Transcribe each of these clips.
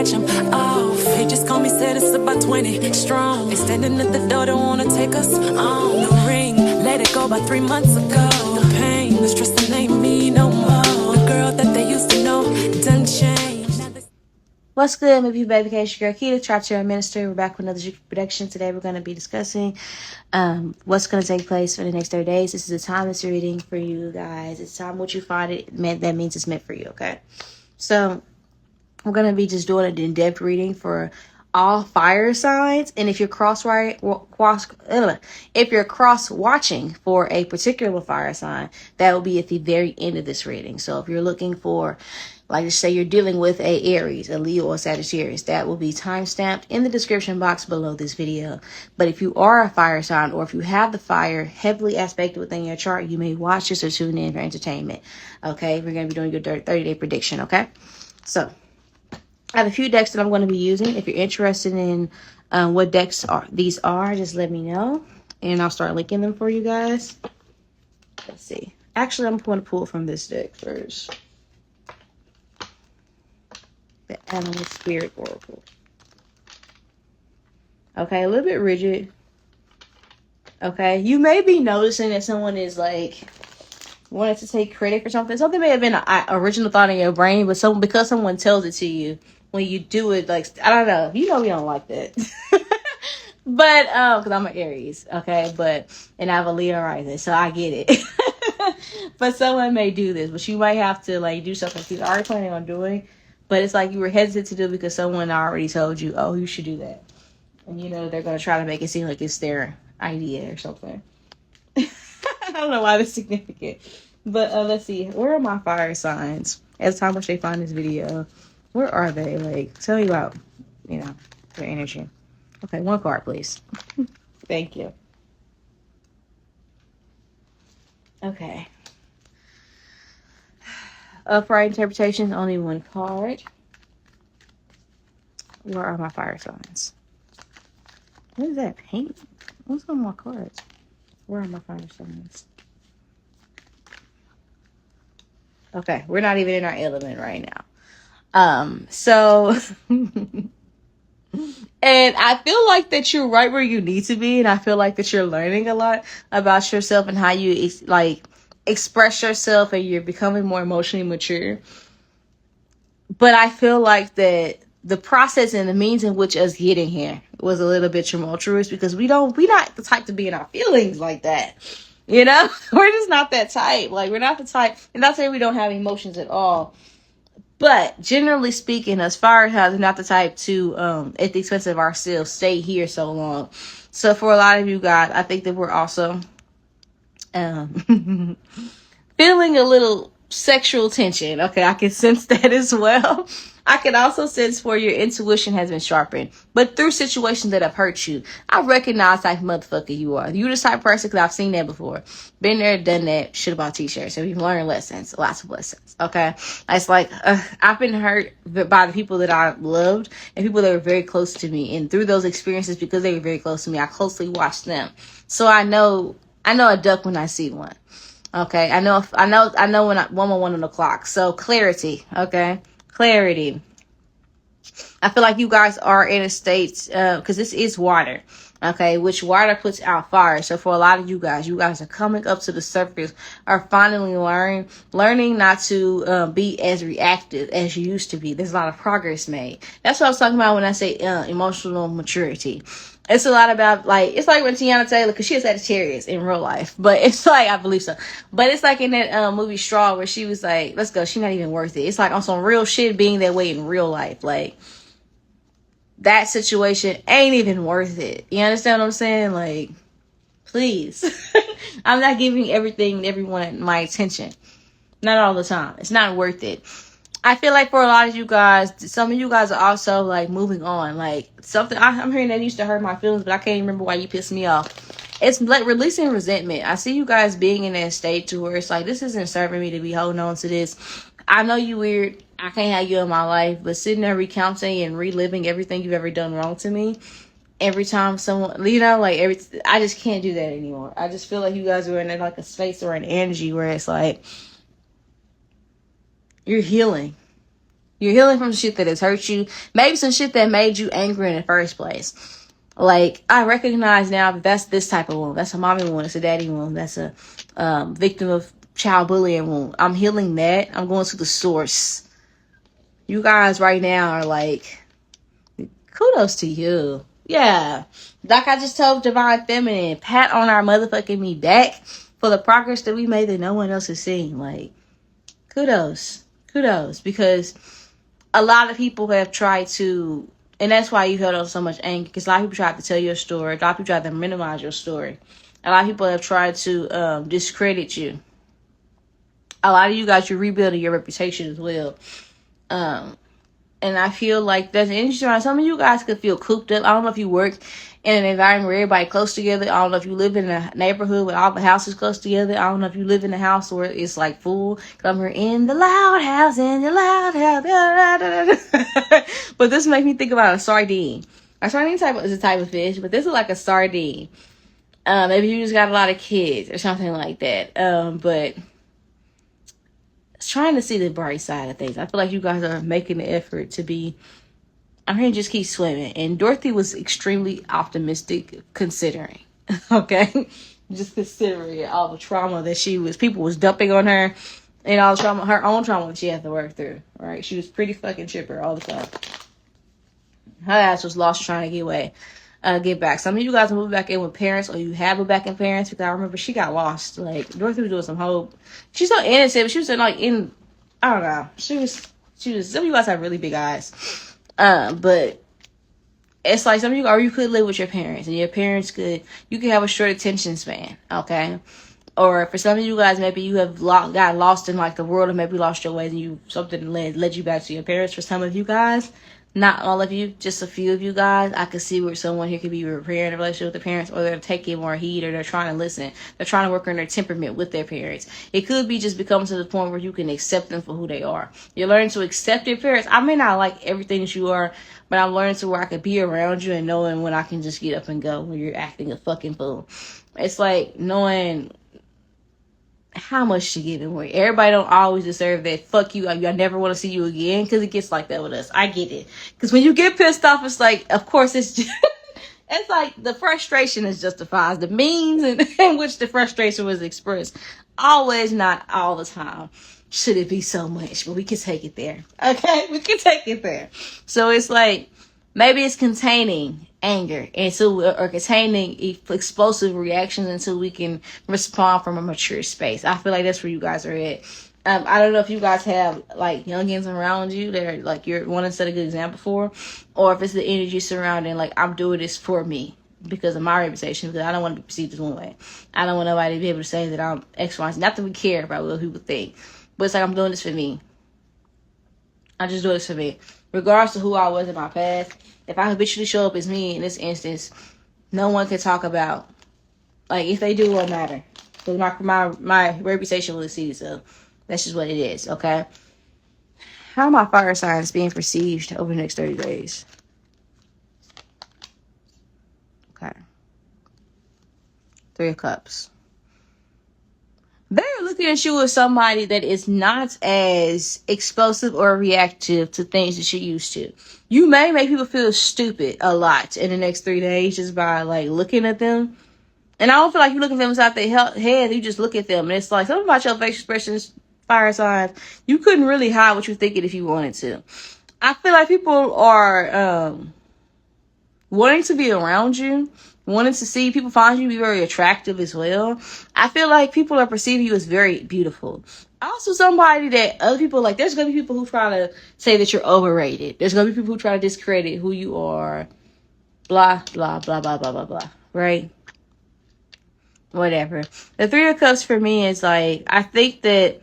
catch him off. He just called me, said it's about 20 strong. They standing at the door, don't wanna take us on. The ring, let it go about 3 months ago. The pain, the stress that ain't me no more. The girl that they used to know done changed. What's good, movie baby? It's your girl Keita, Chapter Minister. We're back with another production. Today we're going to be discussing what's going to take place for the next 30 days. This is a timeless reading for you guys. It's time what you find it meant, that means it's meant for you, okay? So we're going to be just doing an in-depth reading for all fire signs. And if you're cross watching for a particular fire sign, that will be at the very end of this reading. So if you're looking for, like, just say you're dealing with a Aries, a Leo, or Sagittarius, that will be time-stamped in the description box below this video. But if you are a fire sign, or if you have the fire heavily aspected within your chart, you may watch this or tune in for entertainment. Okay, we're going to be doing your 30-day prediction, okay? So I have a few decks that I'm going to be using. If you're interested in what decks these are, just let me know, and I'll start linking them for you guys. Let's see. Actually, I'm going to pull from this deck first. The Animal Spirit Oracle. Okay, a little bit rigid. Okay, you may be noticing that someone is like wanted to take credit for something. Something may have been an original thought in your brain, but because someone tells it to you, when you do it, like, I don't know, you know we don't like that. But because I'm an Aries, okay, and I have a Leo rising, so I get it. But someone may do this, but you might have to like do something you're already planning on doing. But it's like you were hesitant to do because someone already told you, oh, you should do that. And, you know, they're going to try to make it seem like it's their idea or something. I don't know why that's significant. But let's see. Where are my fire signs? At the time which they find this video. Where are they? Like, tell me about, you know, their energy. Okay, one card, please. Thank you. Okay. Upright interpretation, only one card. Where are my fire signs? What is that paint? What's on my cards? Where are my fire signs? Okay, we're not even in our element right now. So and I feel like that you're right where you need to be, and I feel like that you're learning a lot about yourself and how you express yourself, and you're becoming more emotionally mature. But I feel like that the process and the means in which us getting here was a little bit tumultuous, because we're not the type to be in our feelings like that. You know, we're just not that type. Like, we're not the type, and not saying we don't have emotions at all, but generally speaking, as far as not the type to at the expense of ourselves stay here so long. So for a lot of you guys, I think that we're also feeling a little sexual tension. Okay, I can sense that as well. I can also sense for your intuition has been sharpened, but through situations that have hurt you. I recognize type of motherfucker you are. You're the type of person, because I've seen that before. Been there, done that, shit about t-shirts. So we've learned lessons, lots of lessons. Okay, it's like I've been hurt by the people that I loved and people that were very close to me, and through those experiences, because they were very close to me, I closely watched them. So I know a duck when I see one. Okay, I know when one on the clock. So clarity, okay, clarity. I feel like you guys are in a state, because this is water, okay, which water puts out fire. So for a lot of you guys are coming up to the surface, are finally learning not to be as reactive as you used to be. There's a lot of progress made. That's what I was talking about when I say emotional maturity. It's a lot about, like, it's like when Tiana Taylor, because she is Sagittarius in real life, but it's like, I believe so, but it's like in that movie Straw, where she was like, let's go, she's not even worth it. It's like on some real shit being that way in real life. Like, that situation ain't even worth it. You understand what I'm saying? Like, please. I'm not giving everything and everyone my attention. Not all the time. It's not worth it. I feel like for a lot of you guys, some of you guys are also like moving on. Like, something I'm hearing that used to hurt my feelings, but I can't remember why you pissed me off. It's like releasing resentment. I see you guys being in that state to where it's like, this isn't serving me to be holding on to this. I know you weird. I can't have you in my life, but sitting there recounting and reliving everything you've ever done wrong to me, every time someone, you know, like I just can't do that anymore. I just feel like you guys are in like a space or an energy where it's like, you're healing. You're healing from shit that has hurt you. Maybe some shit that made you angry in the first place. Like, I recognize now that that's this type of wound. That's a mommy wound. It's a daddy wound. That's a victim of child bullying wound. I'm healing that. I'm going to the source. You guys right now are like, kudos to you. Yeah. Like I just told Divine Feminine, pat on our motherfucking me back for the progress that we made that no one else is seeing. Like, kudos. Kudos. Because a lot of people have tried to, and that's why you held on so much anger, because a lot of people tried to tell your story. A lot of people tried to minimize your story. A lot of people have tried to discredit you. A lot of you guys, you're rebuilding your reputation as well. And I feel like there's an industry around. Some of you guys could feel cooped up. I don't know if you work in an environment where everybody close together. I don't know if you live in a neighborhood where all the houses close together. I don't know if you live in a house where it's like full. Come here in the loud house, in the loud house. Da, da, da, da. But this makes me think about a sardine. A sardine type is a type of fish, but this is like a sardine. Maybe you just got a lot of kids or something like that. But trying to see the bright side of things. I feel like you guys are making the effort to be, I'm here to just keep swimming. And Dorothy was extremely optimistic considering, okay? Just considering all the trauma that people was dumping on her and all the trauma, her own trauma that she had to work through, right? She was pretty fucking chipper all the time. Her ass was lost trying to get back. Some of you guys moved back in with parents, or you have a back in parents, because I remember she got lost. Like, Dorothy was doing some hope. She's so innocent, but she was like in, I don't know. She was, some of you guys have really big eyes. But it's like some of you, or you could live with your parents, and your parents you could have a short attention span, okay? Or for some of you guys, maybe you have got lost in like the world, and maybe lost your ways, and something led you back to your parents. For some of you guys, not all of you, just a few of you guys, I could see where someone here could be repairing a relationship with the parents, or they're taking more heed, or they're trying to listen. They're trying to work on their temperament with their parents. It could be just becoming to the point where you can accept them for who they are. You're learning to accept your parents. I may not like everything that you are, but I'm learning to where I could be around you and knowing when I can just get up and go when you're acting a fucking fool. It's like knowing how much to give away. Everybody don't always deserve that. Fuck you. I never want to see you again, because it gets like that with us. I get it. Because when you get pissed off, it's like, of course, it's just, it's like the frustration is justified. The means in which the frustration was expressed. Always, not all the time. Should it be so much? But we can take it there. Okay? We can take it there. So it's like, maybe it's containing anger or containing explosive reactions until we can respond from a mature space. I feel like that's where you guys are at. I don't know if you guys have like youngins around you that are like you're wanting to set a good example for, or if it's the energy surrounding like, I'm doing this for me because of my reputation, because I don't want to be perceived as one way. I don't want nobody to be able to say that I'm X, Y, Z. Not that we care about what people think, but it's like, I'm doing this for me. I just do this for me. Regardless of who I was in my past, if I habitually show up as me in this instance, no one can talk about, like, if they do, it won't matter. Because my reputation will exceed itself. That's just what it is, okay? How are my fire signs being perceived over the next 30 days? Okay. 3 of Cups. They're looking at you as somebody that is not as explosive or reactive to things that you're used to. You may make people feel stupid a lot in the next 3 days just by like looking at them. And I don't feel like you looking at them inside their head. You just look at them. And it's like something about your face expressions, fire signs. You couldn't really hide what you're thinking if you wanted to. I feel like people are wanting to be around you. Wanting to see people find you to be very attractive as well. I feel like people are perceiving you as very beautiful. Also somebody that other people like, there's going to be people who try to say that you're overrated. There's going to be people who try to discredit who you are. Blah, blah, blah, blah, blah, blah, blah. Right? Whatever. The 3 of Cups for me is like, I think that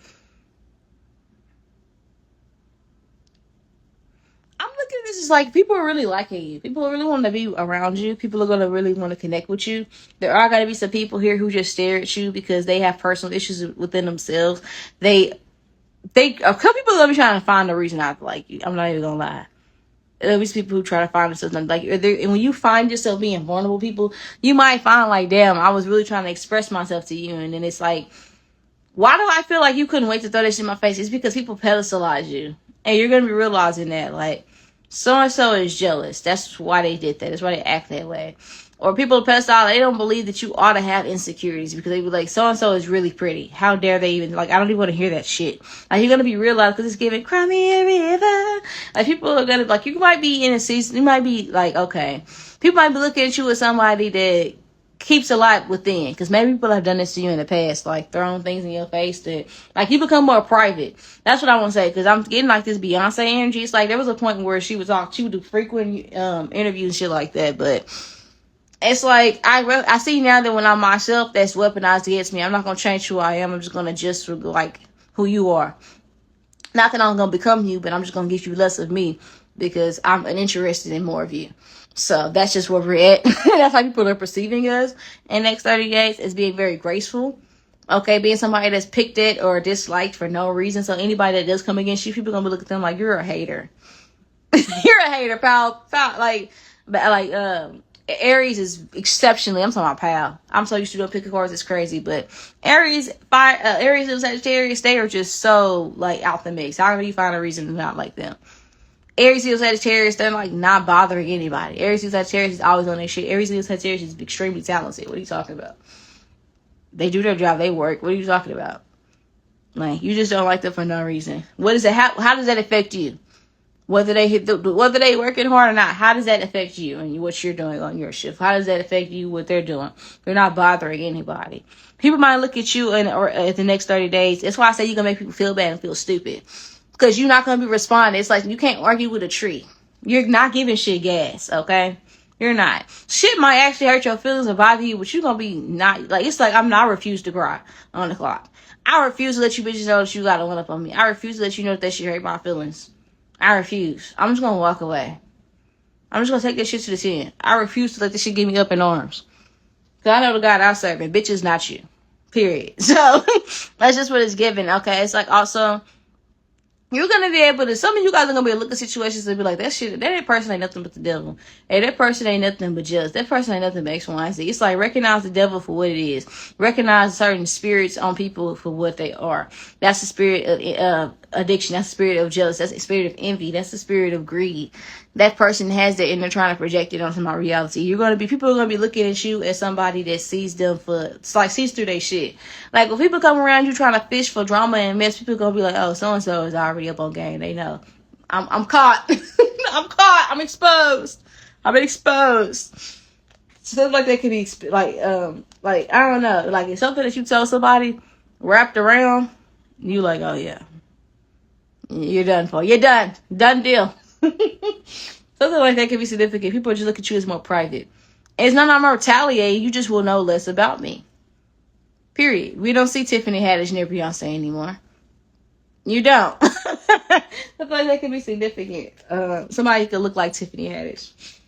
this is like, people are really liking you. People really want to be around you. People are going to really want to connect with you. There are going to be some people here who just stare at you because they have personal issues within themselves. A couple people are going to be trying to find a reason not to like you. I'm not even going to lie. There'll be people who try to find themselves like you. And when you find yourself being vulnerable, people, you might find like, damn, I was really trying to express myself to you. And then it's like, why do I feel like you couldn't wait to throw that shit in my face? It's because people pedestalize you. And you're going to be realizing that, like, so-and-so is jealous. That's why they did that. That's why they act that way. Or people pedestal, they don't believe that you ought to have insecurities because they be like, so-and-so is really pretty. How dare they even, like, I don't even want to hear that shit. Like, you're going to be realized because it's giving, cry me a river. Like, people are going to, like, you might be in a season, you might be like, okay. People might be looking at you as somebody that keeps a lot within, because maybe people have done this to you in the past, like throwing things in your face that, like, you become more private. That's what I want to say, because I'm getting like this Beyonce energy. It's like there was a point where she would do frequent interviews and shit like that, but it's like I see now that when I'm myself, that's weaponized against me. I'm not gonna change who I am. I'm just gonna adjust for like who you are. Not that I'm gonna become you, but I'm just gonna give you less of me because I'm interested in more of you. So that's just where we're at. That's how people are perceiving us in the next 30 days, as being very graceful. Okay, being somebody that's picked at or disliked for no reason. So anybody that does come against you, people are gonna be looking at them like, you're a hater. You're a hater, pal. Aries is exceptionally, I'm talking about pal. I'm so used to doing pick of cards, it's crazy. But Aries and Sagittarius, they are just so like out the mix. How do you find a reason to not like them? Aries and Sagittarius, they're like not bothering anybody. Aries and Sagittarius is always on their shit. Aries and Sagittarius is extremely talented. What are you talking about? They do their job. They work. What are you talking about? Like, you just don't like them for no reason. What is it? How does that affect you? Whether they working hard or not, how does that affect you and what you're doing on your shift? How does that affect you, what they're doing? They're not bothering anybody. People might look at you or at the next 30 days. That's why I say you're going to make people feel bad and feel stupid. Because you're not going to be responding. It's like you can't argue with a tree. You're not giving shit gas, okay? You're not. Shit might actually hurt your feelings or bother you, but you're going to be not. Like, it's like I refuse to cry on the clock. I refuse to let you bitches know that you got to one up on me. I refuse to let you know that shit hurt my feelings. I refuse. I'm just going to walk away. I'm just going to take this shit to the chin. I refuse to let this shit get me up in arms. Because I know the God I'm serving. Bitch is not you. Period. So, that's just what it's given, okay? It's like also, you're going to be able to, some of you guys are going to be able to look at situations and be like, that person ain't nothing but the devil. Hey, that person ain't nothing but jealous. That person ain't nothing but X, Y, and Z. It's like, recognize the devil for what it is. Recognize certain spirits on people for what they are. That's the spirit of addiction. That's the spirit of jealousy. That's the spirit of envy. That's the spirit of greed. That person has that and they're trying to project it onto my reality. People are going to be looking at you as somebody that sees them sees through their shit. Like, when people come around you trying to fish for drama and mess, people are going to be like, oh, so-and-so is already up on game. They know. I'm caught. I'm caught. I'm exposed. I've been exposed. Stuff like that could be like, I don't know. Like, it's something that you tell somebody wrapped around, you like, oh yeah. You're done for. You're done. Done deal. Something like that can be significant. People just look at you as more private. And it's not I'm retaliating. You just will know less about me. Period. We don't see Tiffany Haddish near Beyonce anymore. You don't. Something like that can be significant. Somebody could look like Tiffany Haddish.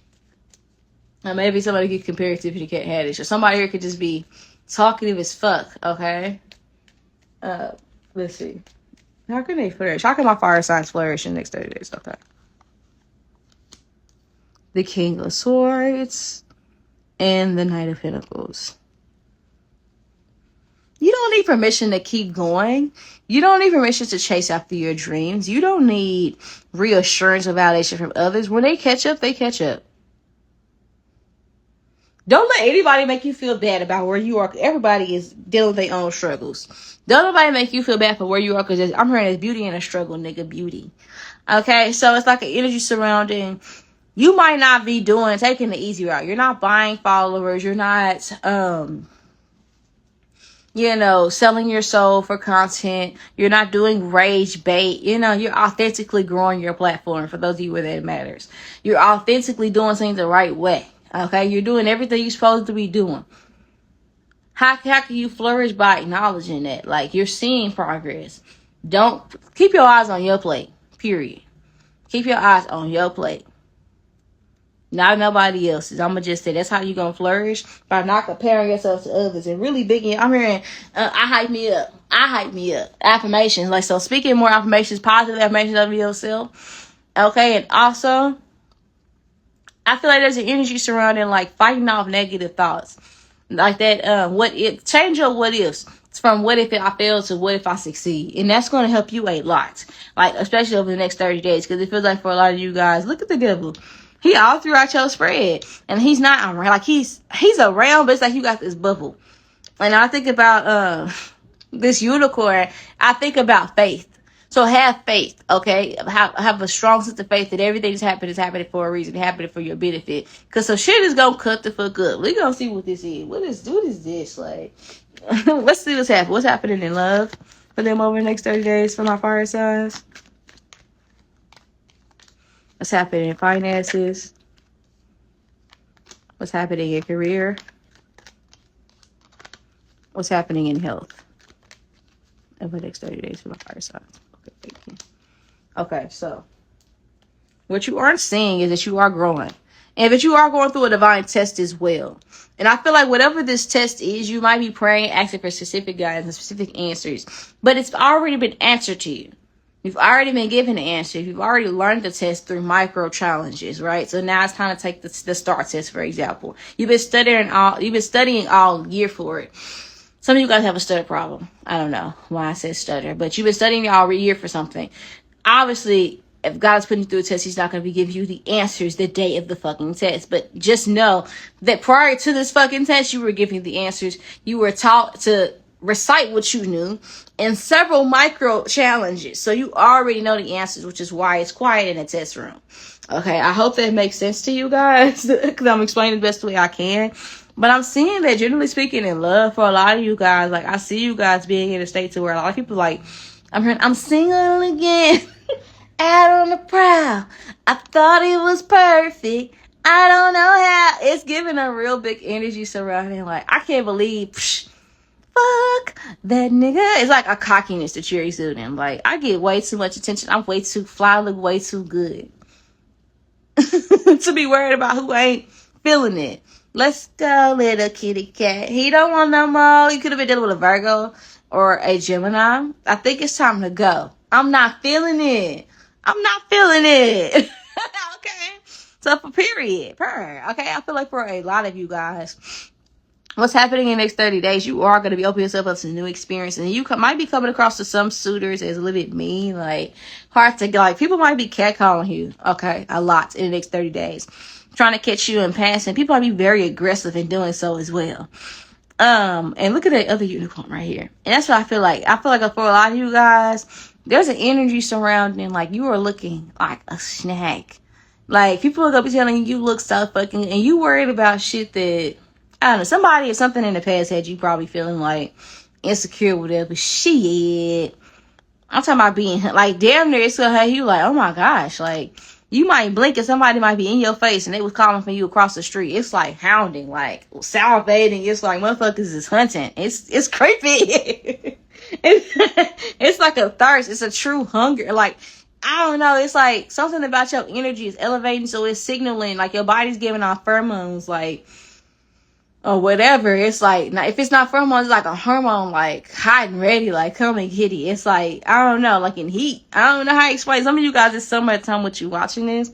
Or maybe somebody could compare Tiffany Haddish. Or somebody here could just be talkative as fuck. Okay? Let's see. How can they flourish? How can my fire signs flourish in the next 30 days? Okay. The King of Swords and the Knight of Pentacles. You don't need permission to keep going. You don't need permission to chase after your dreams. You don't need reassurance or validation from others. When they catch up, they catch up. Don't let anybody make you feel bad about where you are. Everybody is dealing with their own struggles. Don't nobody make you feel bad for where you are, because I'm hearing there's beauty in a struggle, nigga. Beauty. Okay? So it's like an energy surrounding. You might not be taking the easy route. You're not buying followers. You're not, selling your soul for content. You're not doing rage bait. You're authentically growing your platform, for those of you where that matters. You're authentically doing things the right way. Okay? You're doing everything you're supposed to be doing. How can you flourish? By acknowledging that. Like, you're seeing progress. Don't keep your eyes on your plate. Period. Keep your eyes on your plate. Not nobody else's. I'm going to just say that's how you're going to flourish, by not comparing yourself to others. And really I'm hearing, I hype me up. Affirmations. Like, so speaking more affirmations, positive affirmations of yourself. Okay. And also, I feel like there's an energy surrounding, like, fighting off negative thoughts. Like that, change your what ifs. It's from what if I fail to what if I succeed. And that's going to help you a lot. Like, especially over the next 30 days. Because it feels like for a lot of you guys, look at the devil. He all throughout your spread. And he's not around. Like, he's around, but it's like you got this bubble. And I think about this unicorn. I think about faith. So have faith, okay? Have a strong sense of faith that everything is happening for a reason. It's happening for your benefit. Because some shit is going to cut the fuck up. We're going to see what this is. What is this? Like, let's see what's happening. What's happening in love for them over the next 30 days for my fire signs? What's happening in finances? What's happening in career? What's happening in health over the next 30 days for my fire signs? Okay, thank you. Okay, so what you aren't seeing is that you are growing. And that you are going through a divine test as well. And I feel like whatever this test is, you might be praying, asking for specific guidance and specific answers. But it's already been answered to you. You've already been given the answer. You've already learned the test through micro challenges, right? So now it's time to take the STAR test, for example. You've been studying all year for it. Some of you guys have a stutter problem. I don't know why I said stutter, but you've been studying all year for something. Obviously, if God's putting you through a test, he's not going to be giving you the answers the day of the fucking test. But just know that prior to this fucking test, you were giving the answers. You were taught to recite what you knew in several micro challenges. So you already know the answers, which is why it's quiet in the test room. Okay, I hope that makes sense to you guys because I'm explaining the best way I can. But I'm seeing that, generally speaking, in love for a lot of you guys, like, I see you guys being in a state to where a lot of people, like, I'm single again. Out on the prowl. I thought it was perfect. I don't know how. It's giving a real big energy surrounding, like, I can't believe, fuck that nigga. It's like a cockiness that you're exuding. Like, I get way too much attention. I'm way too fly, look way too good to be worried about who ain't feeling it. Let's go, little kitty cat. He don't want no more. You could have been dealing with a Virgo or a Gemini. I think it's time to go. I'm not feeling it. Okay. So for period. Okay. I feel like for a lot of you guys, what's happening in the next 30 days, you are going to be opening yourself up to new experience. And you might be coming across to some suitors as a little bit mean, like hard to, like, people might be catcalling you. Okay. A lot in the next 30 days. Trying to catch you in passing. People might be very aggressive in doing so as well. And look at that other unicorn right here. And that's what I feel like. I feel like for a lot of you guys, there's an energy surrounding, like, you are looking like a snack. Like, people are gonna be telling you look so fucking, and you worried about shit that, I don't know, somebody or something in the past had you probably feeling like insecure with it, but shit. I'm talking about being, like, damn near it's gonna have you like, oh my gosh, like, you might blink and somebody might be in your face and they was calling for you across the street. It's like hounding, like salivating. It's like motherfuckers is hunting. It's creepy. It's like a thirst. It's a true hunger. Like, I don't know. It's like something about your energy is elevating. So it's signaling, like, your body's giving off pheromones, like, or whatever. It's like, if it's not pheromones, it's like a hormone, like, hot and ready, like, come and get it. It's like, I don't know, like in heat. I don't know how to explain. Some of you guys, it's so much time with you watching this,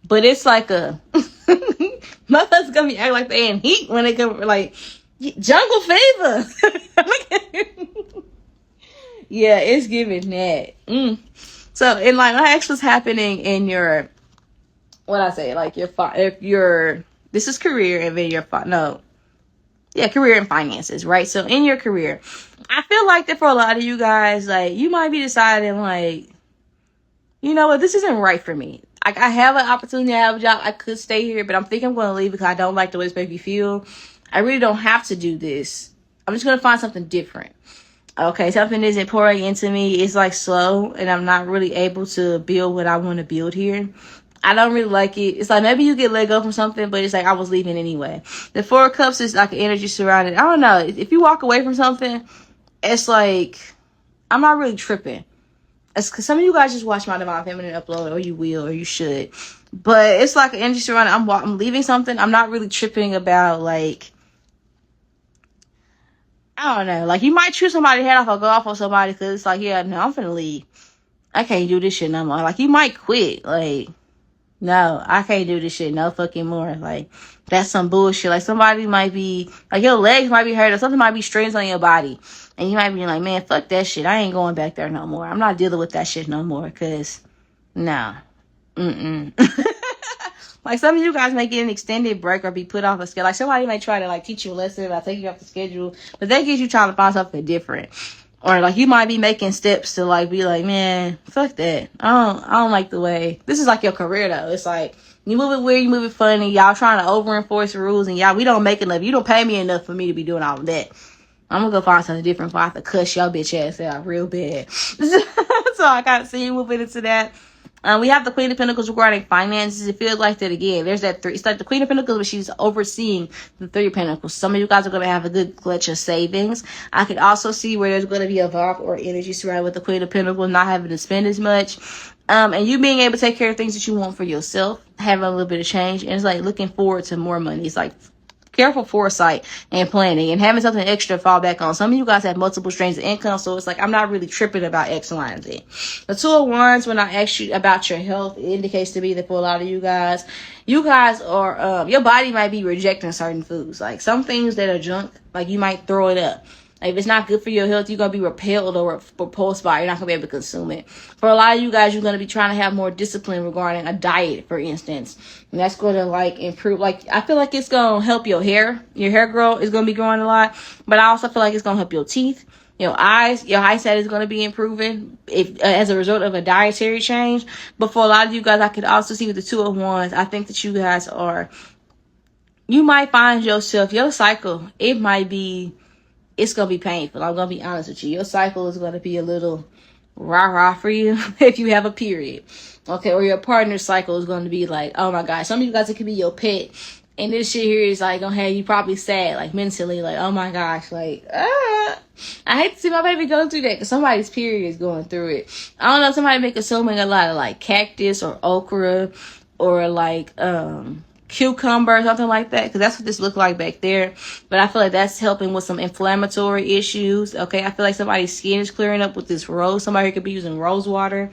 but it's like a, motherfuckers gonna be acting like they in heat when they come, like, jungle fever. Yeah, it's giving that. So, and like, that's what's happening in your, what I say, like, this is career, and then career and finances, right? So in your career, I feel like that for a lot of you guys, like, you might be deciding, like, you know what, this isn't right for me. Like, I have an opportunity, I have a job, I could stay here, but I'm thinking I'm going to leave because I don't like the way this makes me feel. I really don't have to do this. I'm just going to find something different. Okay, something isn't pouring into me. It's like slow, and I'm not really able to build what I want to build here. I don't really like it. It's like maybe you get let go from something, but it's like I was leaving anyway. The 4 of Cups is like an energy surrounded. I don't know. If you walk away from something, it's like, I'm not really tripping. It's because some of you guys just watch my Divine Feminine upload, or you will, or you should. But it's like an energy surrounded. I'm leaving something. I'm not really tripping about, like, I don't know. Like, you might choose somebody's head off or go off on somebody because it's like, yeah, no, I'm finna leave. I can't do this shit no more. Like, you might quit. Like, No, I can't do this shit no fucking more. Like, that's some bullshit. Like, somebody might be, like, your legs might be hurt or something might be strains on your body. And you might be like, man, fuck that shit. I ain't going back there no more. I'm not dealing with that shit no more. Because, no. Mm-mm. Like, some of you guys may get an extended break or be put off a schedule. Like, somebody may try to, like, teach you a lesson or take you off the schedule. But they get you trying to find something different. Or, like, you might be making steps to, like, be like, man, fuck that. I don't like the way. This is, like, your career, though. It's, like, you move it weird, you move it funny. Y'all trying to over-enforce rules. And, y'all, we don't make enough. You don't pay me enough for me to be doing all of that. I'm gonna go find something different before I have to cuss your bitch ass out real bad. So, I got to see you moving into that. We have the Queen of Pentacles regarding finances. It feels like that again. There's that three. It's like the Queen of Pentacles, but she's overseeing the Three of Pentacles. Some of you guys are going to have a good clutch of savings. I could also see where there's going to be a vibe or energy surrounded with the Queen of Pentacles, not having to spend as much. And you being able to take care of things that you want for yourself, having a little bit of change. And it's like looking forward to more money. It's like careful foresight and planning and having something extra to fall back on. Some of you guys have multiple streams of income, so it's like I'm not really tripping about X, Y, and Z. The Two of Wands, when I ask you about your health, it indicates to me that for a lot of you guys are your body might be rejecting certain foods. Like some things that are junk, like you might throw it up. Like if it's not good for your health, you're going to be repelled or repulsed by it. You're not going to be able to consume it. For a lot of you guys, you're going to be trying to have more discipline regarding a diet, for instance. And that's going to like improve. Like I feel like it's going to help your hair. Your hair grow is going to be growing a lot. But I also feel like it's going to help your teeth. Your eyes, your eyesight is going to be improving if as a result of a dietary change. But for a lot of you guys, I could also see with the Two of Wands, I think that you guys you might find yourself, your cycle, it's going to be painful. I'm going to be honest with you. Your cycle is going to be a little rah-rah for you if you have a period. Okay, or your partner's cycle is going to be like, oh my God. Some of you guys, it could be your pet. And this shit here is like going to have you probably sad, like mentally, like, oh my gosh, like, I hate to see my baby go through that because somebody's period is going through it. I don't know, somebody may consuming a lot of like cactus or okra or like, cucumber or something like that, because that's what this looked like back there. But I feel like that's helping with some inflammatory issues. Okay, I feel like somebody's skin is clearing up with this rose. Somebody could be using rose water.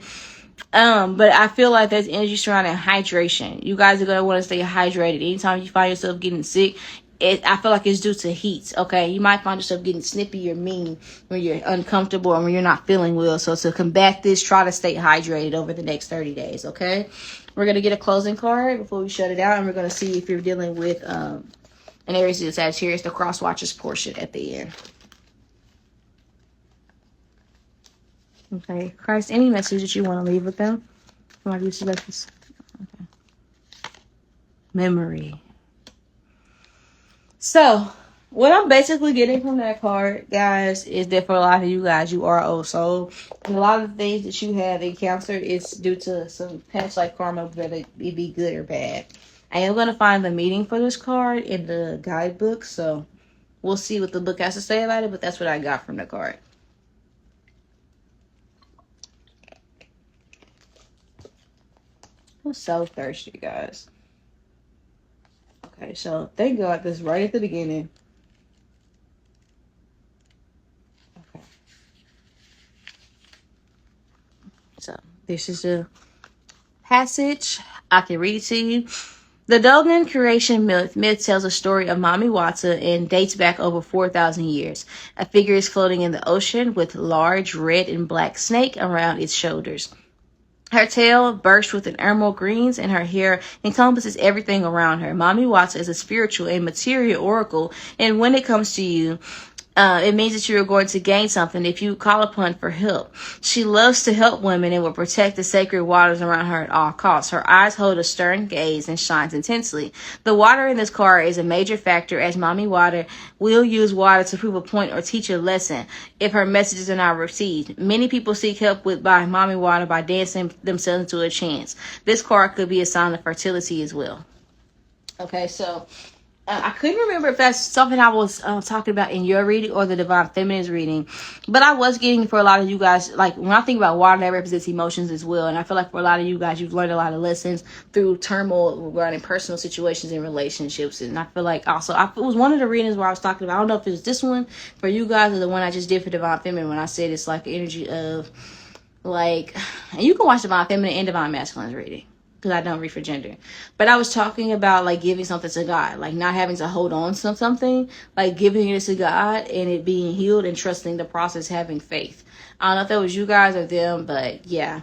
But I feel like there's energy surrounding hydration. You guys are going to want to stay hydrated. Anytime you find yourself getting sick, I feel like it's due to heat. Okay, you might find yourself getting snippy or mean when you're uncomfortable and when you're not feeling well. So to combat this, try to stay hydrated over the next 30 days. Okay, we're going to get a closing card before we shut it out, and we're going to see if you're dealing with an Aries or Sagittarius, the cross watchers portion at the end. Okay, Christ, any message that you want to leave with them? Okay. Memory. So, what I'm basically getting from that card, guys, is that for a lot of you guys, you are old soul. And a lot of the things that you have encountered is due to some past life karma, whether it be good or bad. I am going to find the meaning for this card in the guidebook, so we'll see what the book has to say about it, but that's what I got from the card. I'm so thirsty, guys. Okay, so thank God this is right at the beginning. Okay. So this is a passage I can read to you. The Dogon creation myth tells a story of 𝒯𝒾𝓂𝓒𝓄 and dates back over 4,000 years. A figure is floating in the ocean with large red and black snake around its shoulders. Her tail bursts with an emerald greens and her hair encompasses everything around her. 𝒯𝒾𝓂𝓒𝓄 is a spiritual and material oracle, and when it comes to you, it means that you are going to gain something if you call upon for help. She loves to help women and will protect the sacred waters around her at all costs. Her eyes hold a stern gaze and shines intensely. The water in this card is a major factor, as 𝒯𝒾𝓂𝓒𝓒 will use water to prove a point or teach a lesson if her messages are not received. Many people seek help by 𝒯𝒾𝓂𝓒𝓒 by dancing themselves into a chance. This card could be a sign of fertility as well. Okay, so I couldn't remember if that's something I was talking about in your reading or the Divine Feminine's reading. But I was getting for a lot of you guys, like when I think about water, that represents emotions as well. And I feel like for a lot of you guys, you've learned a lot of lessons through turmoil regarding personal situations and relationships. And I feel like also, it was one of the readings where I was talking about, I don't know if it was this one for you guys or the one I just did for Divine Feminine, when I said it's like energy of like, and you can watch Divine Feminine and Divine Masculine's reading. because I don't read for gender. But I was talking about like giving something to God, like not having to hold on to something, like giving it to God and it being healed and trusting the process, having faith. I don't know if that was you guys or them, but yeah.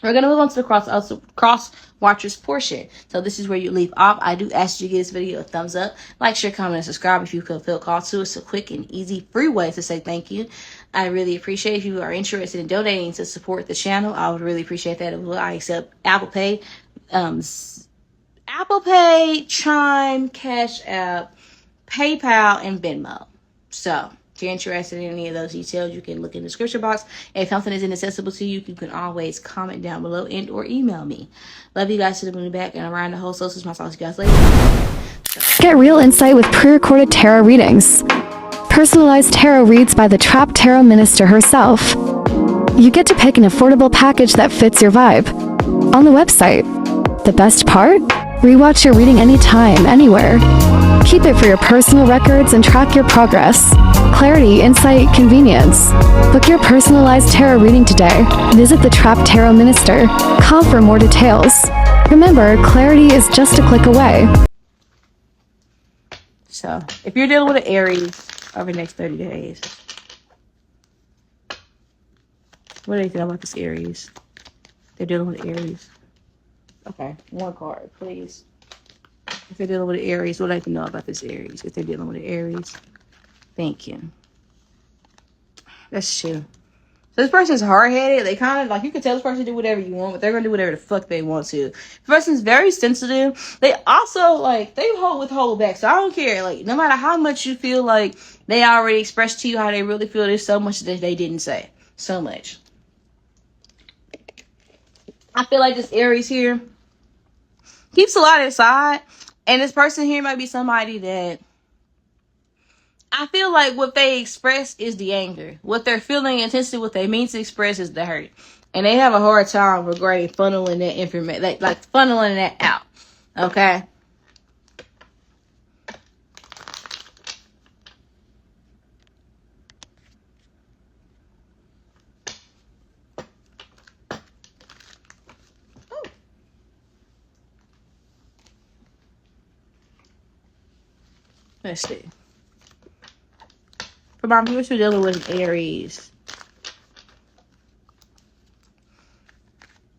We're going to move on to the cross watchers portion. So this is where you leave off. I do ask you to give this video a thumbs up, like, share, comment, and subscribe if you feel called to. It's a quick and easy, free way to say thank you. I really appreciate if you are interested in donating to support the channel. I would really appreciate that as well. I accept Apple Pay, Chime, Cash App, PayPal, and Venmo. So if you're interested in any of those details, you can look in the description box. If something is inaccessible to you, you can always comment down below and or email me. Love you guys to the moon and back and around the whole socials. I'll talk to you guys later. Get real insight with pre-recorded tarot readings. Personalized tarot reads by the 𝒮𝓃 tarot minister herself. You get to pick an affordable package that fits your vibe. On the website. The best part? Rewatch your reading anytime, anywhere. Keep it for your personal records and track your progress. Clarity, insight, convenience. Book your personalized tarot reading today. Visit the 𝒮𝓃 tarot minister. Call for more details. Remember, clarity is just a click away. So, if you're dealing with an Aries over the next 30 days, what do they think about this Aries? They're dealing with Aries. Okay, one card, please. If they're dealing with an Aries, what do they know about this Aries? If they're dealing with an Aries, thank you. That's true. So this person's hard-headed. They kind of, like, you can tell this person to do whatever you want, but they're going to do whatever the fuck they want to. This person's very sensitive. They also, like, they withhold back. So I don't care. Like, no matter how much you feel like they already expressed to you how they really feel, there's so much that they didn't say. So much. I feel like this Aries here keeps a lot inside. And this person here might be somebody that I feel like what they express is the anger. What they're feeling intensely, what they mean to express is the hurt. And they have a hard time regarding funneling that information, like funneling that out. Okay? Let's see. For my viewers who are dealing with Aries,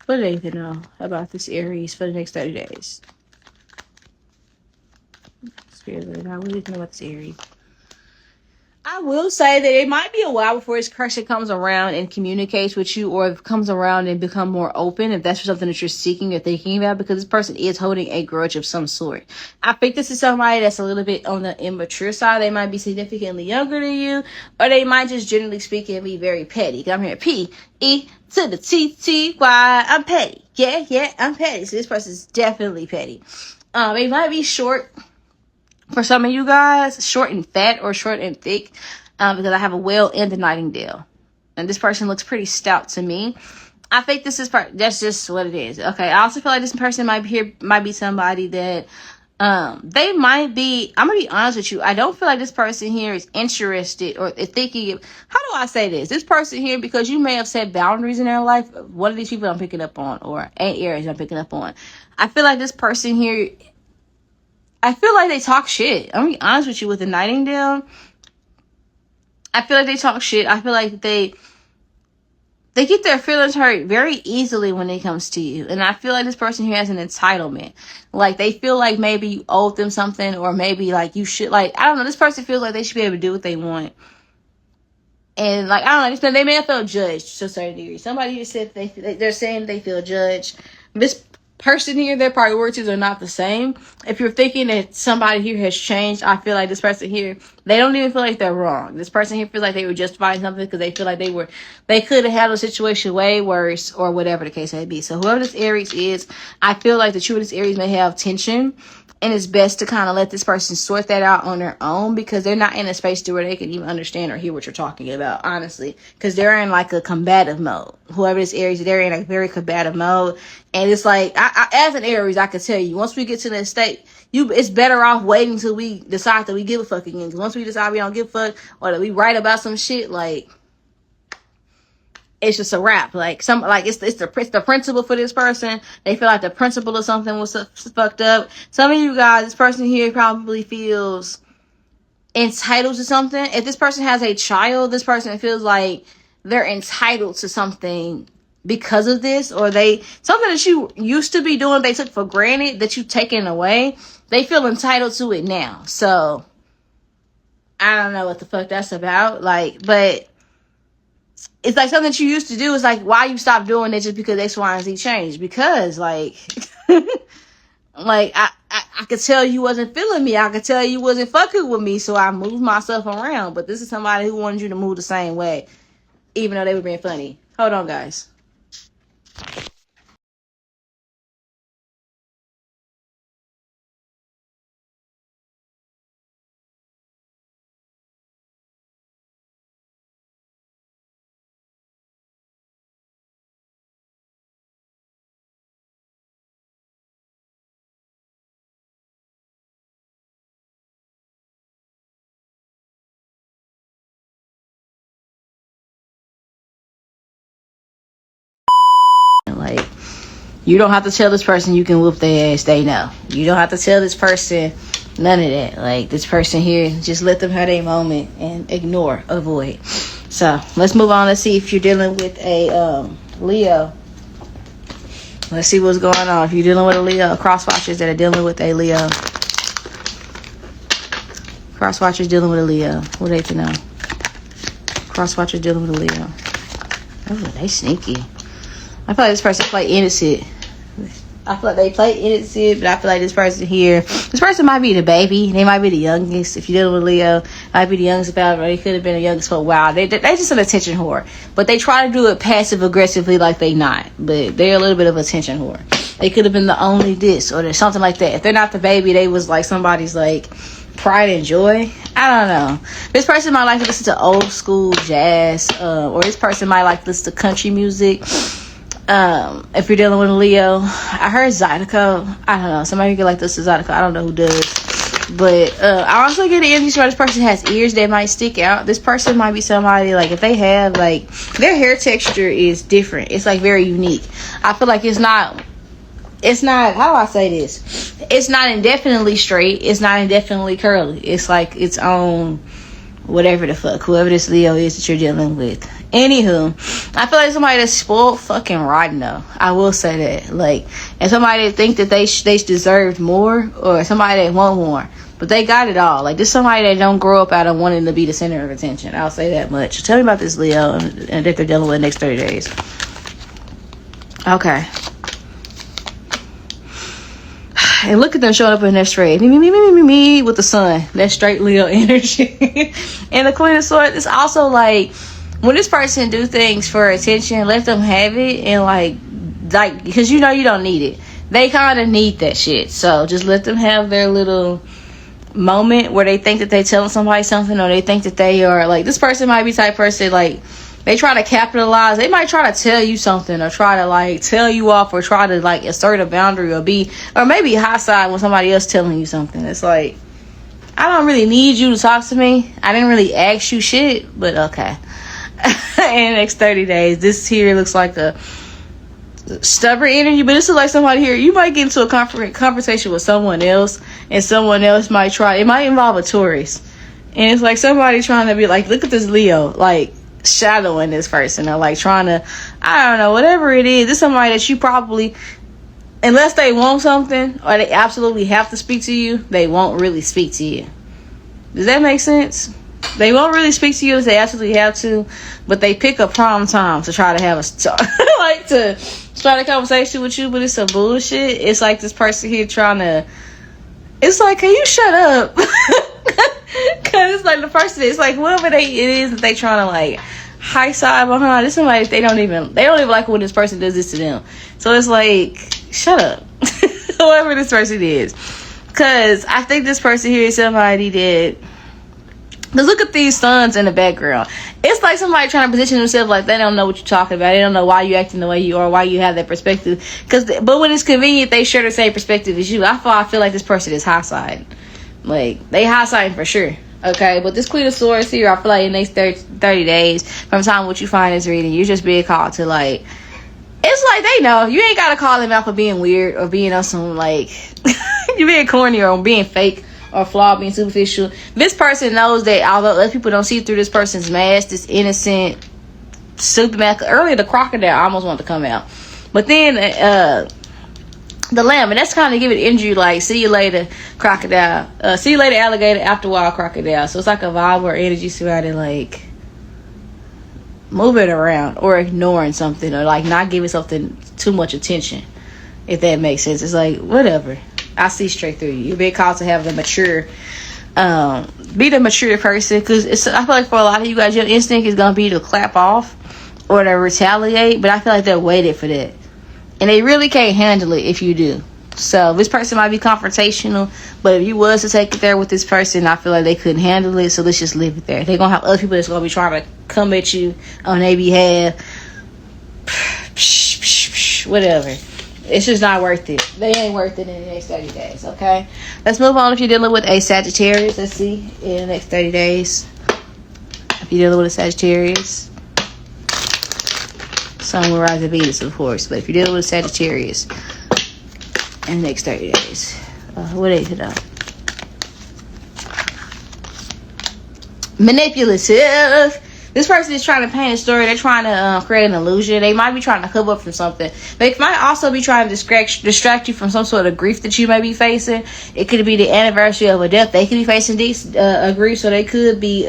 what do they need to know about this Aries for the next 30 days? Spirit, what do they need to know about this Aries? I will say that it might be a while before this person comes around and communicates with you, or comes around and become more open, if that's something that you're seeking or thinking about, because this person is holding a grudge of some sort. I think this is somebody that's a little bit on the immature side. They might be significantly younger than you, or they might just generally speaking be very petty. I'm here, P-E-to-the-T-T-Y, I'm petty. Yeah, I'm petty. So this person is definitely petty. They might be short. For some of you guys, short and fat or short and thick, because I have a whale and a nightingale. And this person looks pretty stout to me. I think this is that's just what it is. Okay, I also feel like this person might be somebody that they might be, I'm going to be honest with you, I don't feel like this person here is interested or is thinking, how do I say this? This person here, because you may have set boundaries in their life, one of these people I'm picking up on, or an Aries I'm picking up on. I feel like this person here, I feel like they talk shit. I'm gonna be honest with you, with the nightingale. I feel like they talk shit. I feel like they get their feelings hurt very easily when it comes to you. And I feel like this person here has an entitlement. Like, they feel like maybe you owe them something, or maybe like you should, like, I don't know. This person feels like they should be able to do what they want. And like, I don't know, they may have felt judged to a certain degree. Somebody here said they're saying they feel judged. This person here, their priorities are not the same. If you're thinking that somebody here has changed, I feel like this person here, they don't even feel like they're wrong. This person here feels like they were justifying something because they feel like they could have handled the situation way worse, or whatever the case may be. So whoever this Aries is, I feel like the two of this Aries may have tension, and it's best to kind of let this person sort that out on their own, because they're not in a space to where they can even understand or hear what you're talking about, honestly, because they're in like a combative mode. Whoever this Aries, they're in a very combative mode. And it's like, I as an Aries, I can tell you, once we get to that state, it's better off waiting until we decide that we give a fuck again. Because once we decide we don't give a fuck, or that we write about some shit, like, it's just a wrap. Like it's the principle for this person. They feel like the principle of something was fucked up. Some of you guys, this person here probably feels entitled to something. If this person has a child, this person feels like they're entitled to something because of this, or something that you used to be doing, they took for granted, that you taken away. They feel entitled to it now. So I don't know what the fuck that's about. Like, but it's like something that you used to do. It's like, why you stop doing it just because X, Y, and Z changed? Because like, like I could tell you wasn't feeling me. I could tell you wasn't fucking with me. So I moved myself around. But this is somebody who wanted you to move the same way, even though they were being funny. Hold on, guys. Like, you don't have to tell this person you can whoop their ass. They know. You don't have to tell this person none of that. Like, this person here, just let them have their moment and avoid. So let's move on. Let's see if you're dealing with a Leo. Let's see what's going on. If you're dealing with a Leo, cross watchers that are dealing with a Leo. Cross watchers dealing with a Leo. What do they to know? Cross watchers dealing with a Leo. Oh, they sneaky. I feel like this person play innocent. I feel like they play innocent, but I feel like this person here, this person might be the baby. They might be the youngest. If you're dealing with Leo, might be the youngest about, or they could have been the youngest for a while. They just an attention whore, but they try to do it passive aggressively, like they not. But they're a little bit of attention whore. They could have been the only this or there's something like that. If they're not the baby, they was like somebody's like pride and joy. I don't know. This person might like to listen to old school jazz, or this person might like to listen to country music. If you're dealing with a Leo, I heard 𝒯𝒾𝓂𝓒𝓄𝓒. I don't know. Somebody could like this to 𝒯𝒾𝓂𝓒𝓒. I don't know who does. But I also get the energy where this person has ears that might stick out. This person might be somebody, like, if they have, like, their hair texture is different. It's, like, very unique. I feel like it's not, how do I say this? It's not indefinitely straight. It's not indefinitely curly. It's, like, its own whatever the fuck, whoever this Leo is that you're dealing with. Anywho, I feel like somebody that's spoiled fucking rotten though. I will say that. Like, and somebody that think that they deserved more, or somebody that want more, but they got it all. Like, this somebody that don't grow up out of wanting to be the center of attention. I'll say that much. So tell me about this Leo and that they're dealing with the next 30 days. Okay. And look at them showing up in their straight. Me with the sun. That straight Leo energy. And the Queen of Swords is also like, when this person do things for attention, let them have it. And like because you know you don't need it. They kind of need that shit. So just let them have their little moment where they think that they telling somebody something, or they think that they are like, this person might be type person like, they try to capitalize. They might try to tell you something, or try to like tell you off, or try to like assert a boundary, or maybe high side when somebody else telling you something. It's like, I don't really need you to talk to me. I didn't really ask you shit, but okay. In the next 30 days, this here looks like a stubborn energy, but this is like somebody here, you might get into a conversation with someone else, and someone else might try, it might involve a Taurus, and it's like somebody trying to be like, look at this Leo, like shadowing this person, or like trying to, I don't know, whatever it is. It's somebody that you probably, unless they want something or they absolutely have to speak to you, they won't really speak to you. Does that make sense? They won't really speak to you if they absolutely have to, but they pick a prime time to try to have like to start a conversation with you, but it's some bullshit. It's like this person here trying to, it's like, can you shut up? Cause it's like the person, it's like whoever it is that they trying to like high side behind, it's somebody they don't even like when this person does this to them. So it's like, shut up. Whoever this person is. Cause I think this person here is somebody that, cause look at these suns in the background. It's like somebody trying to position themselves like they don't know what you're talking about. They don't know why you acting the way you are, why you have that perspective. But when it's convenient, they share the same perspective as you. I feel like this person is high side. Like, they high siding for sure. Okay, but this Queen of Swords here, I feel like in the next 30 days, from the time what you find this reading, you're just being called to, like, it's like they know. You ain't got to call them out for being weird or being on some, like, you're being corny or being fake or flawed, being superficial. This person knows that although other people don't see through this person's mask, this innocent, Superman. Earlier, the crocodile almost wanted to come out. But then, the lamb, and that's kind of giving energy like, see you later, crocodile. See you later, alligator, after a while, crocodile. So it's like a vibe or energy surrounding, like, moving around or ignoring something or, like, not giving something too much attention, if that makes sense. It's like, whatever. I see straight through you. You're being called to have the mature, be the mature person, because I feel like for a lot of you guys, your instinct is going to be to clap off or to retaliate, but I feel like they're waiting for that. And they really can't handle it if you do. So this person might be confrontational, but if you was to take it there with this person, I feel like they couldn't handle it. So let's just leave it there. They're going to have other people that's going to be trying to come at you on their behalf. Whatever. It's just not worth it. They ain't worth it in the next 30 days, okay? Let's move on if you're dealing with a Sagittarius. Let's see in the next 30 days. If you're dealing with a Sagittarius. Sun, Moon, Rise, and Venus, of course. But if you're dealing with Sagittarius in the next 30 days, what is it? Manipulative. This person is trying to paint a story. They're trying to create an illusion. They might be trying to cover up from something. They might also be trying to distract you from some sort of grief that you may be facing. It could be the anniversary of a death. They could be facing a grief, so they could be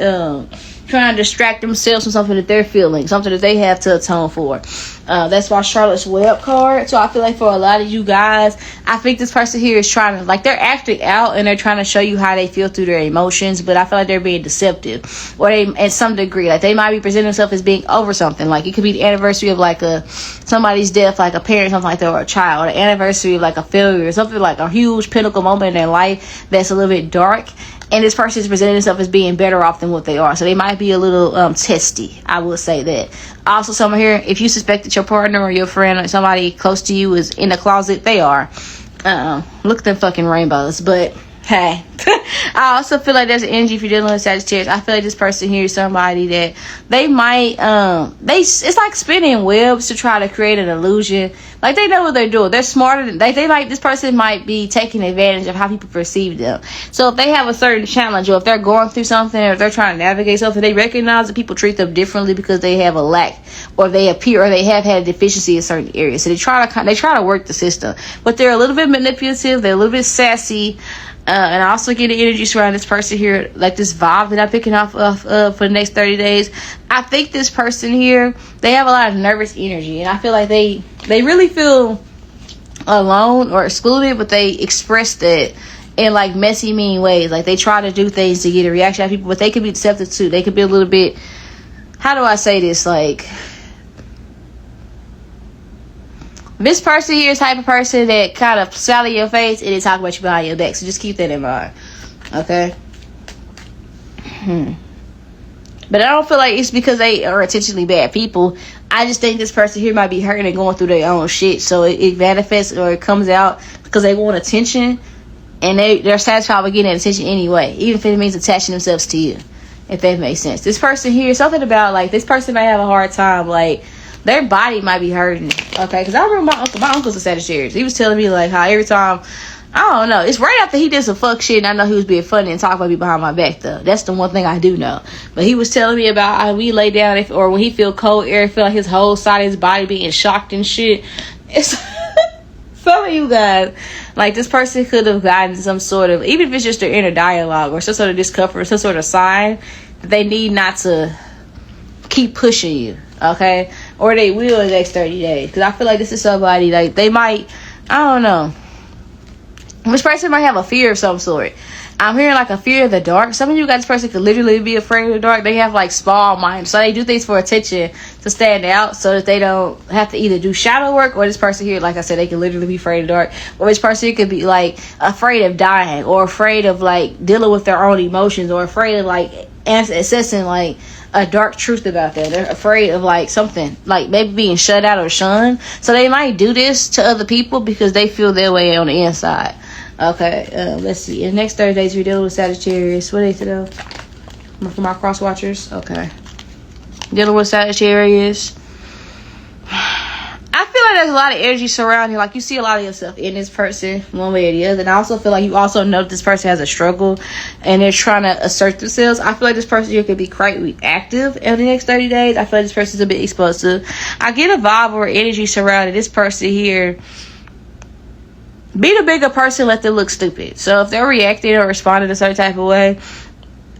trying to distract themselves from something that they're feeling, something that they have to atone for. That's why Charlotte's Web card. So I feel like for a lot of you guys, I think this person here is trying to, like, they're acting out and they're trying to show you how they feel through their emotions, but I feel like they're being deceptive, or they, at some degree, like they might be presenting themselves as being over something. Like it could be the anniversary of like somebody's death, like a parent, something like that, or a child, or the anniversary of like a failure, or something like a huge pinnacle moment in their life that's a little bit dark. And this person is presenting themselves as being better off than what they are. So they might be a little testy. I will say that. Also, someone here, if you suspect that your partner or your friend or somebody close to you is in the closet, they are. Look at them fucking rainbows. But, hey. I also feel like there's an energy if you're dealing with Sagittarius. I feel like this person here is somebody that they might, it's like spinning webs to try to create an illusion. Like they know what they're doing. They're smarter than this person might be taking advantage of how people perceive them. So if they have a certain challenge, or if they're going through something, or if they're trying to navigate something, they recognize that people treat them differently because they have a lack, or they appear, or they have had a deficiency in certain areas. So they try to work the system, but they're a little bit manipulative. They're a little bit sassy. And I also get the energy surrounding this person here, like this vibe that I'm picking off of for the next 30 days. I think this person here, they have a lot of nervous energy, and I feel like they really feel alone or excluded, but they express that in like messy, mean ways. Like they try to do things to get a reaction out of people, but they could be deceptive too. They could be a little bit, how do I say this, like, this person here is the type of person that kind of smile in your face and they talk about you behind your back. So just keep that in mind. Okay? But I don't feel like it's because they are intentionally bad people. I just think this person here might be hurting and going through their own shit. So it manifests or it comes out because they want attention. And they're satisfied with getting that attention anyway. Even if it means attaching themselves to you. If that makes sense. This person here, something about like this person may have a hard time, like, their body might be hurting, okay? Because I remember my uncle's a Sagittarius. He was telling me, like, how every time, I don't know, it's right after he did some fuck shit, and I know he was being funny and talking about me behind my back, though. That's the one thing I do know. But he was telling me about how we lay down, or when he feel cold air, feel like his whole side of his body being shocked and shit. It's some of you guys, like, this person could have gotten some sort of, even if it's just their inner dialogue, or some sort of discomfort, or some sort of sign, that they need not to keep pushing you, okay? Or they will in the next 30 days. Because I feel like this is somebody, like, they might, I don't know. This person might have a fear of some sort. I'm hearing, like, a fear of the dark. Some of you guys, this person could literally be afraid of the dark. They have, like, small minds. So they do things for attention to stand out so that they don't have to either do shadow work, or this person here, like I said, they can literally be afraid of the dark. Or this person here could be, like, afraid of dying, or afraid of, like, dealing with their own emotions, or afraid of, like, assessing, like, a dark truth about that. They're afraid of like something, like maybe being shut out or shunned. So they might do this to other people because they feel their way on the inside. Okay, let's see. In the next 30 days, you're dealing with Sagittarius. What is it though? For my cross watchers. Okay. Dealing with Sagittarius. I feel like there's a lot of energy surrounding. Like, you see a lot of yourself in this person, one way or the other. And I also feel like you also know that this person has a struggle and they're trying to assert themselves. I feel like this person here could be quite reactive in the next 30 days. I feel like this person's a bit explosive. I get a vibe or energy surrounding this person here. Be the bigger person, let them look stupid. So if they're reacting or responding a certain type of way,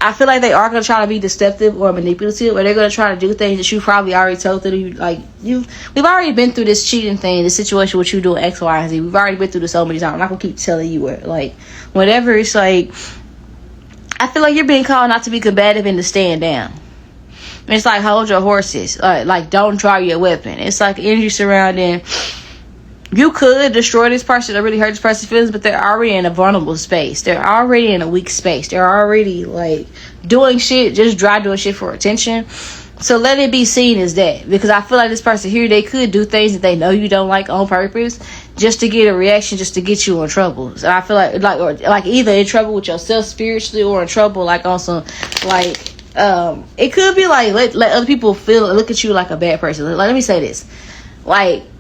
I feel like they are going to try to be deceptive or manipulative, or they're going to try to do things that you probably already told them. We've already been through this cheating thing, this situation with you doing X, Y, and Z. We've already been through this so many times. I'm not going to keep telling you whatever. It's like, I feel like you're being called not to be combative and to stand down. It's like, hold your horses. Like, don't draw your weapon. It's like energy surrounding. You could destroy this person or really hurt this person's feelings, but they're already in a vulnerable space. They're already in a weak space. They're already, doing shit, just doing shit for attention. So let it be seen as that. Because I feel like this person here, they could do things that they know you don't like on purpose just to get a reaction, just to get you in trouble. So I feel like either in trouble with yourself spiritually or in trouble, on some, it could be let other people look at you like a bad person. Let me say this.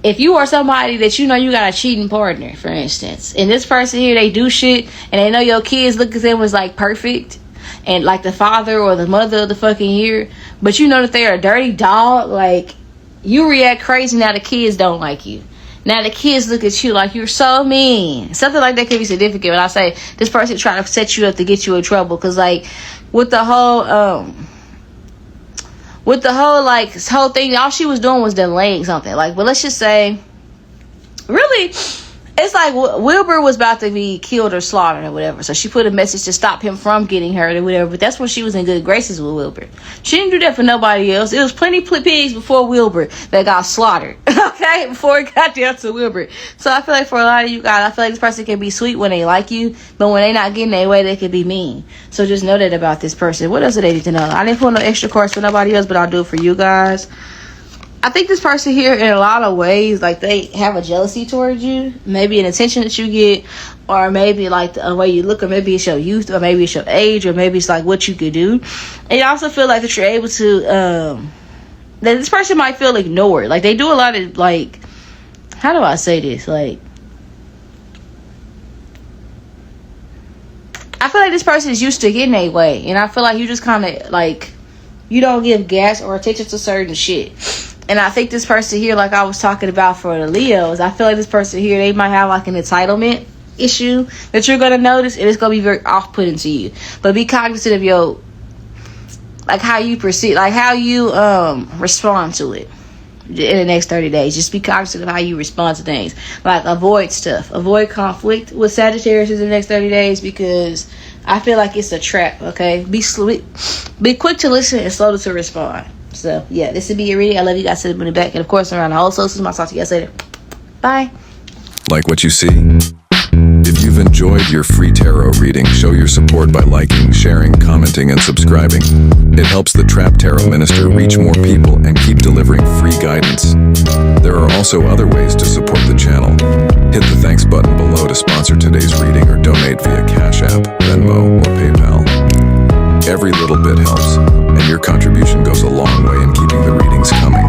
If you are somebody that you know you got a cheating partner, for instance, and this person here, they do shit, and they know your kids look at them as perfect, and the father or the mother of the fucking year, but you know that they're a dirty dog, you react crazy. Now the kids don't like you. Now the kids look at you like you're so mean. Something like that could be significant when I say this person trying to set you up to get you in trouble. Because with the whole this whole thing, all she was doing was delaying something. But let's just say, really, it's like Wilbur was about to be killed or slaughtered or whatever. So she put a message to stop him from getting hurt or whatever. But that's when she was in good graces with Wilbur. She didn't do that for nobody else. It was plenty of pigs before Wilbur that got slaughtered. Okay? Before it got down to Wilbur. So I feel like for a lot of you guys, I feel like this person can be sweet when they like you. But when they not getting their way, they can be mean. So just know that about this person. What else do they need to know? I didn't pull no extra cards for nobody else, but I'll do it for you guys. I think this person here, in a lot of ways, they have a jealousy towards you. Maybe an attention that you get, or maybe the way you look, or maybe it's your youth, or maybe it's your age, or maybe it's what you could do. And you also feel that you're able to, that this person might feel ignored. They do a lot of, how do I say this? I feel like this person is used to getting their way, and I feel like you just kind of, you don't give gas or attention to certain shit. And I think this person here, I was talking about for the Leos, I feel like this person here, they might have an entitlement issue that you're going to notice, and it's going to be very off-putting to you. But be cognizant of your, how you perceive, how you respond to it in the next 30 days. Just be cognizant of how you respond to things. Avoid stuff. Avoid conflict with Sagittarius in the next 30 days, because I feel like it's a trap, okay? Be quick to listen and slow to respond. So, yeah, this would be your reading. I love you guys. Send them in the back. And, of course, around the whole socials. I'll talk to you guys later. Bye. Like what you see? If you've enjoyed your free tarot reading, show your support by liking, sharing, commenting, and subscribing. It helps the Trap Tarot Minister reach more people and keep delivering free guidance. There are also other ways to support the channel. Hit the thanks button below to sponsor today's reading, or donate via Cash App, Venmo, or PayPal. Every little bit helps, and your contribution goes a long way in keeping the readings coming.